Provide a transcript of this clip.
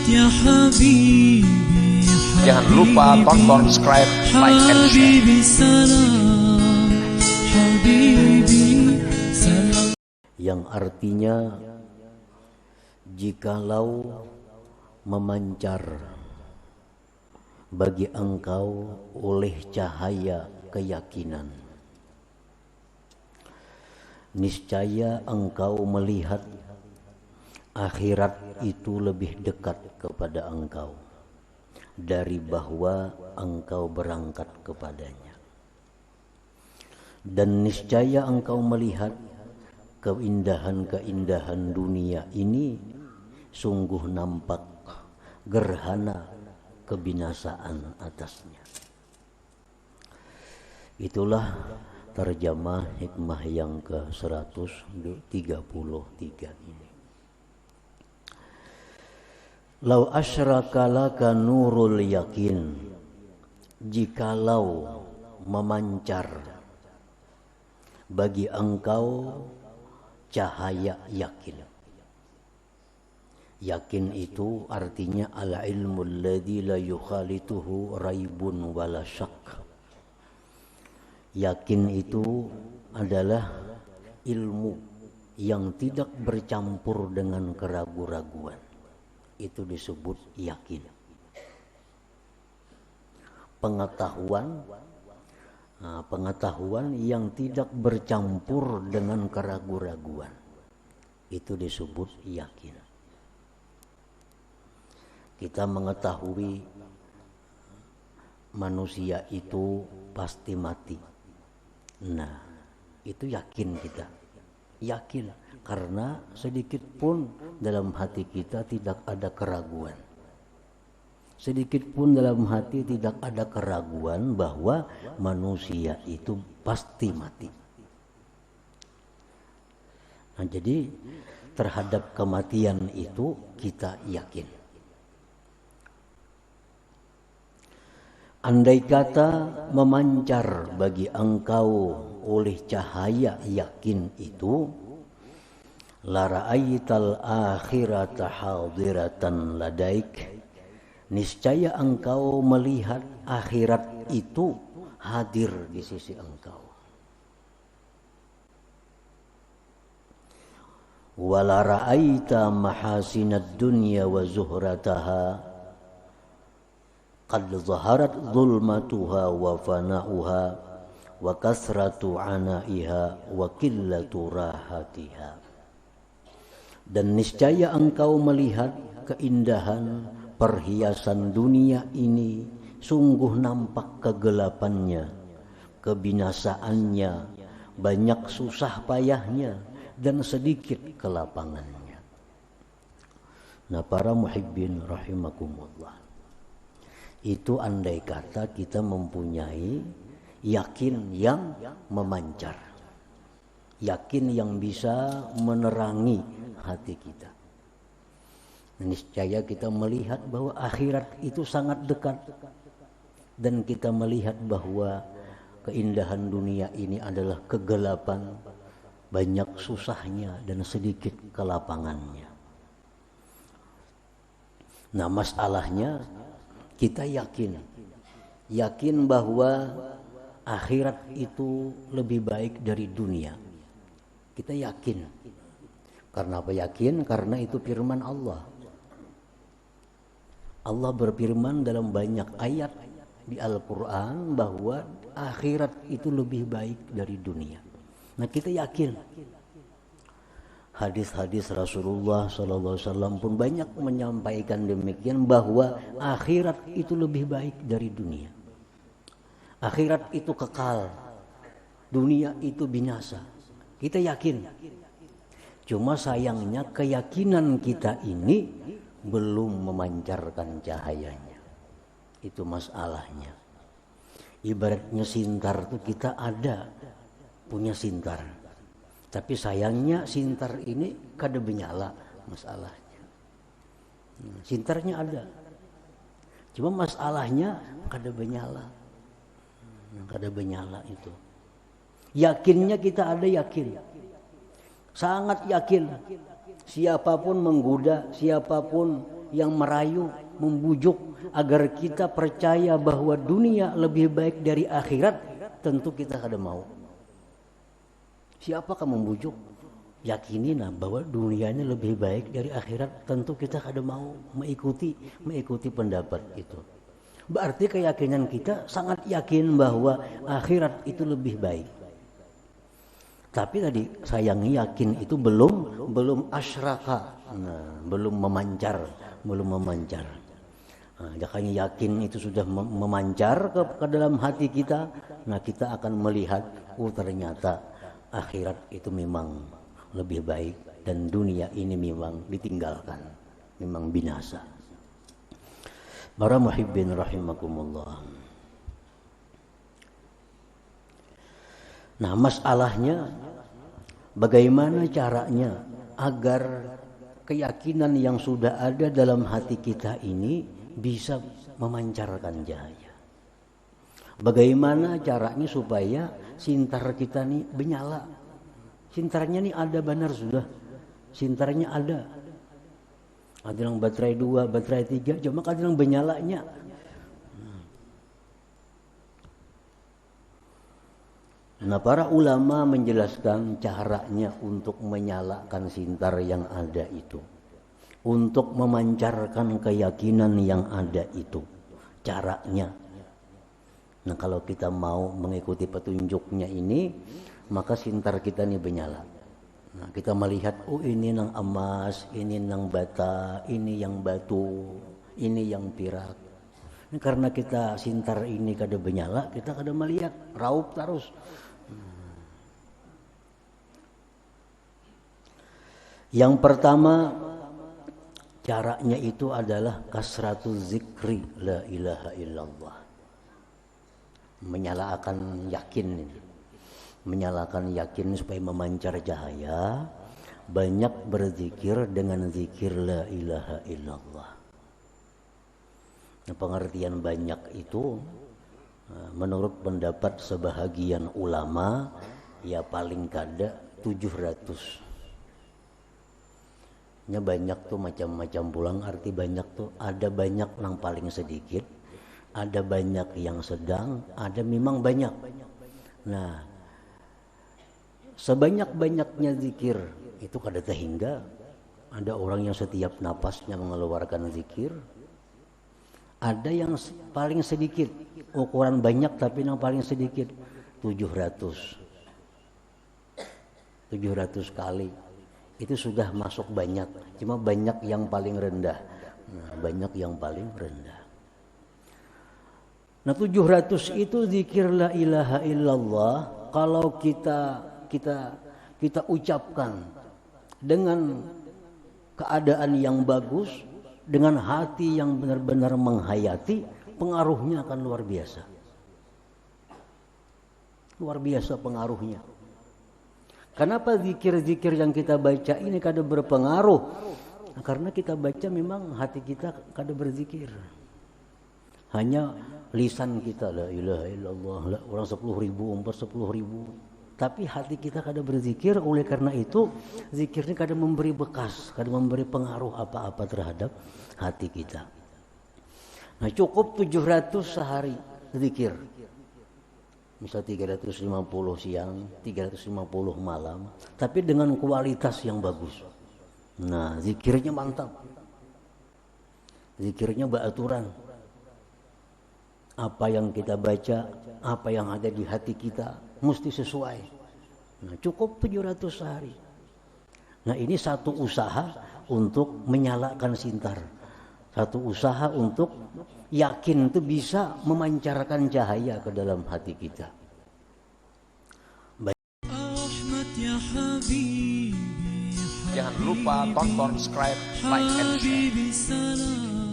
يا حبيبي Jangan lupa tonton, subscribe, like, and share. حبيبي سلام حبيبي سلام. Yang artinya jikalau memancar bagi engkau oleh cahaya keyakinan, niscaya engkau melihat akhirat itu lebih dekat kepada engkau dari bahwa engkau berangkat kepadanya. Dan niscaya engkau melihat keindahan-keindahan dunia ini sungguh nampak gerhana kebinasaan atasnya. Itulah terjemah hikmah yang ke-133 ini. Lau asyraka laka nurul yakin, jikalau memancar bagi engkau cahaya yakin. Yakin itu artinya al-ilmu alladzi la yukhalituhu raibun wala syak. Yakin itu adalah ilmu yang tidak bercampur dengan keraguan-raguan. Itu disebut yakin. Pengetahuan yang tidak bercampur dengan keraguan-raguan, itu disebut yakin. Kita mengetahui manusia itu pasti mati. Nah, itu yakin kita. Yakin karena sedikit pun dalam hati kita tidak ada keraguan. Sedikit pun dalam hati tidak ada keraguan bahwa manusia itu pasti mati. Nah, jadi terhadap kematian itu kita yakin. Andai kata memancar bagi engkau oleh cahaya yakin itu, la ra'aital akhirata hadiratan ladaik, niscaya engkau melihat akhirat itu hadir di sisi engkau. Wala ra'aita mahasinad dunya wa zuhrataha qad zaharat zulmatuha wa fana'uha wa kasratu ana'iha wa qillatu rahatiha. Dan niscaya engkau melihat keindahan perhiasan dunia ini, sungguh nampak kegelapannya, kebinasaannya, banyak susah payahnya, dan sedikit kelapangannya. Nah, para muhibbin rahimakumullah, itu andai kata kita mempunyai yakin yang memancar, yakin yang bisa menerangi hati kita. Niscaya kita melihat bahwa akhirat itu sangat dekat, dan kita melihat bahwa keindahan dunia ini adalah kegelapan, banyak susahnya dan sedikit kelapangannya. Nah, masalahnya kita yakin bahwa akhirat itu lebih baik dari dunia. Kita yakin. Karena apa yakin? Karena itu firman Allah. Allah berfirman dalam banyak ayat di Al-Quran bahwa akhirat itu lebih baik dari dunia. Nah, kita yakin. Hadis-hadis Rasulullah SAW pun banyak menyampaikan demikian, bahwa akhirat itu lebih baik dari dunia. Akhirat itu kekal, dunia itu binasa. Kita yakin. Cuma sayangnya keyakinan kita ini belum memancarkan cahayanya. Itu masalahnya. Ibaratnya sintar itu kita ada punya sintar, tapi sayangnya sintar ini kada menyala masalahnya. Sintarnya ada, cuma masalahnya kada menyala. Kada menyala itu. Yakinnya kita ada yakin, sangat yakin. Siapapun menggoda, siapapun yang merayu, membujuk agar kita percaya bahwa dunia lebih baik dari akhirat, tentu kita kada mau. Siapakah membujuk? Yakinilah bahwa dunia ini lebih baik dari akhirat, tentu kita kada mau mengikuti pendapat itu. Berarti keyakinan kita sangat yakin bahwa akhirat itu lebih baik. Tapi tadi sayangnya yakin itu belum asyraka, belum memancar. Jakanya yakin itu sudah memancar ke dalam hati kita, nah kita akan melihat, ternyata akhirat itu memang lebih baik dan dunia ini memang ditinggalkan, memang binasa. Para muhibbin rahimakumullah. Nah, masalahnya bagaimana caranya agar keyakinan yang sudah ada dalam hati kita ini bisa memancarkan cahaya. Bagaimana caranya supaya sintar kita nih menyala? Sintarnya nih ada benar sudah. Sintarnya ada. Ada yang baterai 2, baterai 3, cuma ada yang menyalanya. Nah, para ulama menjelaskan caranya untuk menyalakan sintar yang ada itu, untuk memancarkan keyakinan yang ada itu, caranya. Nah, kalau kita mau mengikuti petunjuknya ini, maka sintar kita ini menyala. Nah, kita melihat, ini nang emas, ini nang bata, ini yang batu, ini yang pirak. Ini karena kita sintar ini kada menyala, kita kada melihat, raup terus. Yang pertama caranya itu adalah kasratu zikri la ilaha illallah. Menyalakan yakin ini. Menyalakan yakin supaya memancar cahaya, banyak berzikir dengan zikir la ilaha illallah. Nah, pengertian banyak itu menurut pendapat sebahagian ulama ya paling kada 700. Nya banyak tuh macam-macam pulang, arti banyak tuh ada banyak yang paling sedikit, ada banyak yang sedang, ada memang banyak. Nah, sebanyak-banyaknya zikir itu kada terhingga. Ada orang yang setiap napasnya mengeluarkan zikir, ada yang paling sedikit, ukuran banyak tapi yang paling sedikit 700 kali. Itu sudah masuk banyak, cuma banyak yang paling rendah. Nah, banyak yang paling rendah. Nah, 700 itu zikir la ilaha illallah. Kalau kita ucapkan dengan keadaan yang bagus, dengan hati yang benar-benar menghayati, pengaruhnya akan luar biasa. Luar biasa pengaruhnya. Kenapa zikir-zikir yang kita baca ini kada berpengaruh? Nah, karena kita baca memang hati kita kada berzikir. Hanya lisan kita la ilaha illallah, orang 10.000, umpar 10.000. Tapi hati kita kada berzikir, oleh karena itu zikirnya kada memberi bekas, kada memberi pengaruh apa-apa terhadap hati kita. Nah, cukup 700 sehari zikir. Misal 350 siang, 350 malam, tapi dengan kualitas yang bagus. Nah, zikirnya mantap. Zikirnya beraturan. Apa yang kita baca, apa yang ada di hati kita mesti sesuai. Nah, cukup 700 sehari. Nah, ini satu usaha untuk menyalakan sintar. Satu usaha untuk yakin itu bisa memancarkan cahaya ke dalam hati kita. Jangan lupa tonton, subscribe, like, and share. حبيبي سلام